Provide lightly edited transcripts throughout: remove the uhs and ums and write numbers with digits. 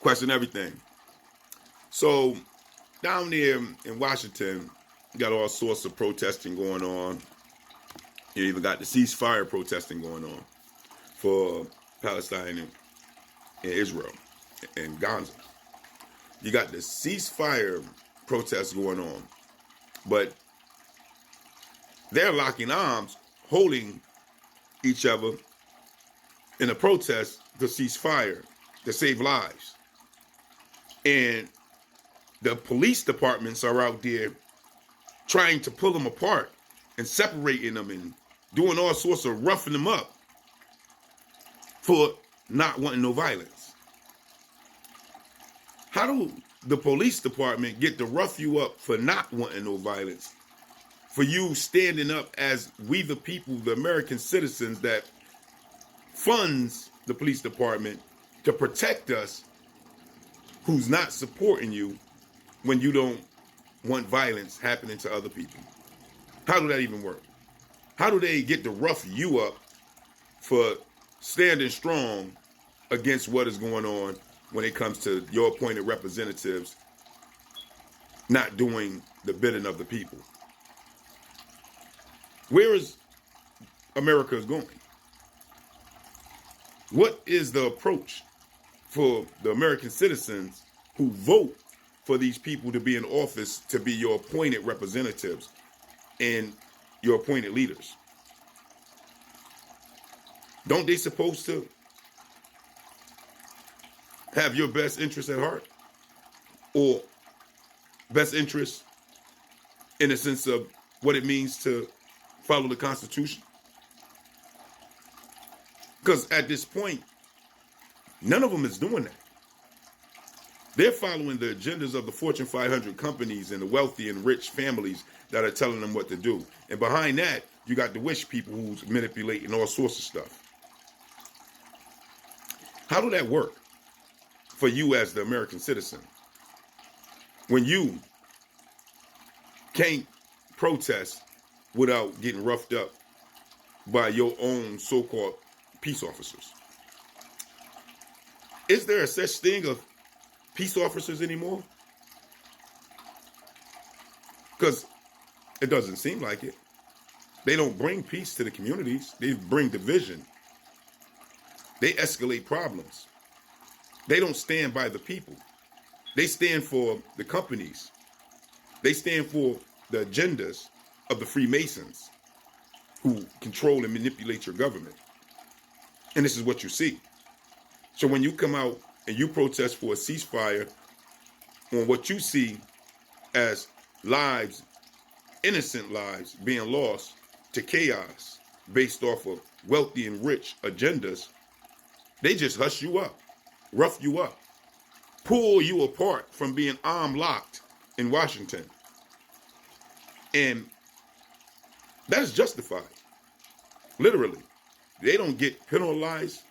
question everything. So down there in Washington, you got all sorts of protesting going on. You even got the ceasefire protesting going on for Palestine and Israel and Gaza. You got the ceasefire protests going on, but they're locking arms, holding each other in a protest to cease fire, to save lives. And the police departments are out there trying to pull them apart and separating them and doing all sorts of roughing them up for not wanting no violence. How do the police department get to rough you up for not wanting no violence, for you standing up as we the people, the American citizens that funds the police department to protect us, who's not supporting you when you don't want violence happening to other people? How do that even work? How do they get to rough you up for standing strong against what is going on when it comes to your appointed representatives not doing the bidding of the people? Where is America going? What is the approach for the American citizens who vote for these people to be in office, to be your appointed representatives and your appointed leaders? Don't they supposed to have your best interest at heart? Or best interest in the sense of what it means to follow the Constitution? Because at this point, none of them is doing that. They're following the agendas of the Fortune 500 companies and the wealthy and rich families that are telling them what to do. And behind that, you got the wish people who's manipulating all sorts of stuff. How do that work for you as the American citizen when you can't protest without getting roughed up by your own so-called peace officers? Is there a such thing of peace officers anymore? Because it doesn't seem like it. They don't bring peace to the communities. They bring division. They escalate problems. They don't stand by the people. They stand for the companies. They stand for the agendas of the Freemasons who control and manipulate your government. And this is what you see. So when you come out and you protest for a ceasefire on what you see as lives, innocent lives being lost to chaos based off of wealthy and rich agendas, they just hush you up, rough you up, pull you apart from being arm locked in Washington. And that's justified. Literally. They don't get penalized,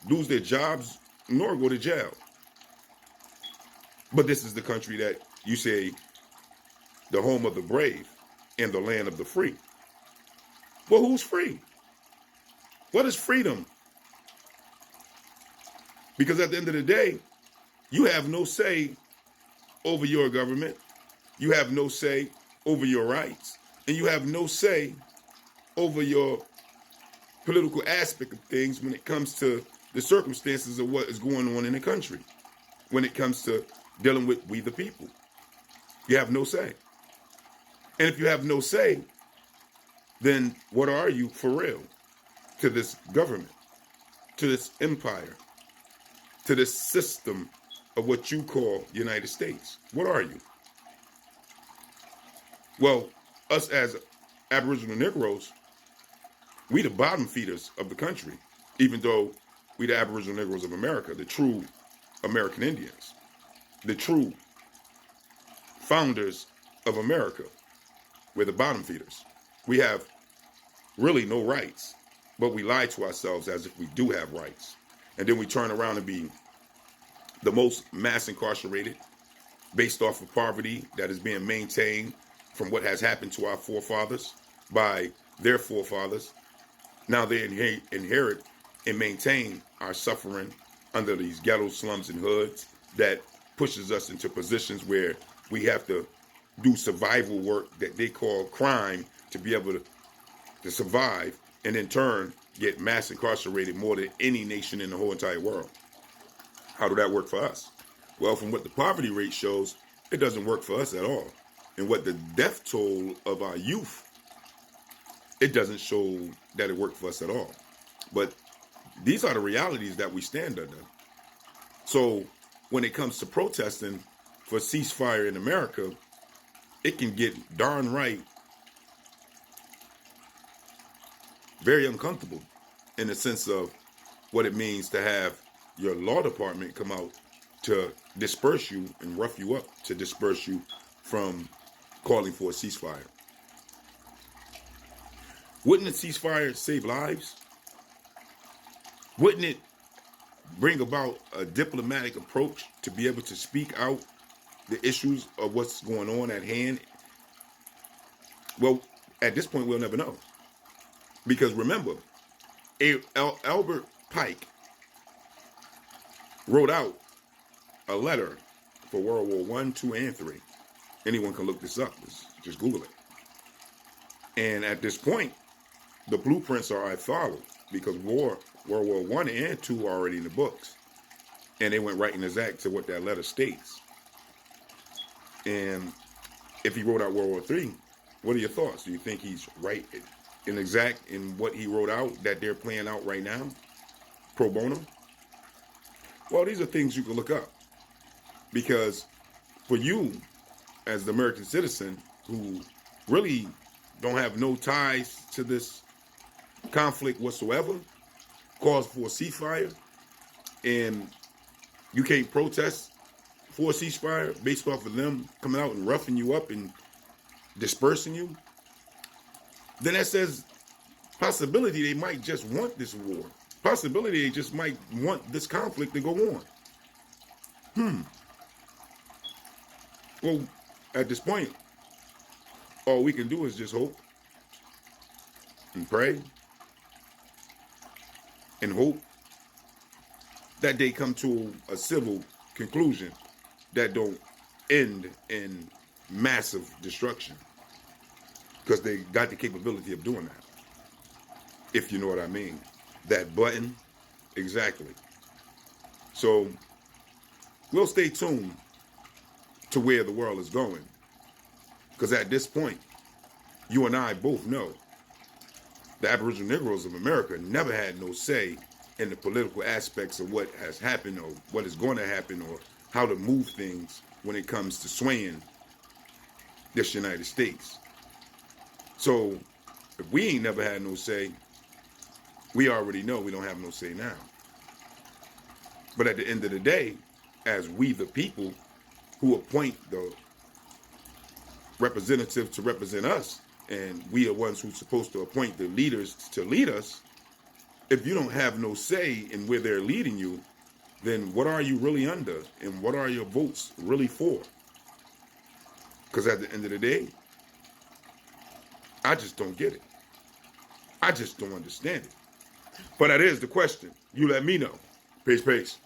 lose their jobs, nor go to jail. But this is the country that you say the home of the brave and the land of the free. Well, who's free? What is freedom? Because at the end of the day, you have no say over your government. You have no say over your rights. And you have no say over your political aspect of things when it comes to the circumstances of what is going on in the country, when it comes to dealing with we the people. You have no say. And if you have no say, then what are you for real to this government, to this empire, to this system of what you call United States? What are you? Well, us as Aboriginal Negroes, we the bottom feeders of the country, even though we the Aboriginal Negroes of America, the true American Indians, the true founders of America, we're the bottom feeders. We have really no rights, but we lie to ourselves as if we do have rights. And then we turn around and be the most mass incarcerated based off of poverty that is being maintained from what has happened to our forefathers by their forefathers. Now they inherit and maintain our suffering under these ghetto slums and hoods, that pushes us into positions where we have to do survival work that they call crime to be able to survive, and in turn get mass incarcerated more than any nation in the whole entire world. How do that work for us? Well, from what the poverty rate shows, it doesn't work for us at all. And what the death toll of our youth, it doesn't show that it worked for us at all. But these are the realities that we stand under. So when it comes to protesting for ceasefire in America, it can get darn right very uncomfortable in the sense of what it means to have your law department come out to disperse you and rough you up, to disperse you from calling for a ceasefire. Wouldn't a ceasefire save lives? Wouldn't it bring about a diplomatic approach to be able to speak out the issues of what's going on at hand? Well, at this point, we'll never know. Because remember, Albert Pike wrote out a letter for World War I, II, and III. Anyone can look this up. Just Google it. And at this point, the blueprints are followed because World War I and II are already in the books. And they went right in exact to what that letter states. And if he wrote out World War III, what are your thoughts? Do you think he's right in exact in what he wrote out that they're playing out right now, pro bono? Well, these are things you can look up. Because for you, as the American citizen who really don't have no ties to this conflict whatsoever, calls for a ceasefire, and you can't protest for a ceasefire based off of them coming out and roughing you up and dispersing you, then that says possibility they might just want this war. Possibility they just might want this conflict to go on. Well, at this point, all we can do is just hope and pray and hope that they come to a civil conclusion that don't end in massive destruction, because they got the capability of doing that, if you know what I mean. That button, exactly. So we'll stay tuned to where the world is going, because at this point, you and I both know the Aboriginal Negroes of America never had no say in the political aspects of what has happened or what is going to happen or how to move things when it comes to swaying this United States. So if we ain't never had no say, we already know we don't have no say now. But at the end of the day, as we the people who appoint the representative to represent us, and we are ones who's supposed to appoint the leaders to lead us, if you don't have no say in where they're leading you, then what are you really under? And what are your votes really for? Because at the end of the day, I just don't get it. I just don't understand it. But that is the question. You let me know. Peace, peace.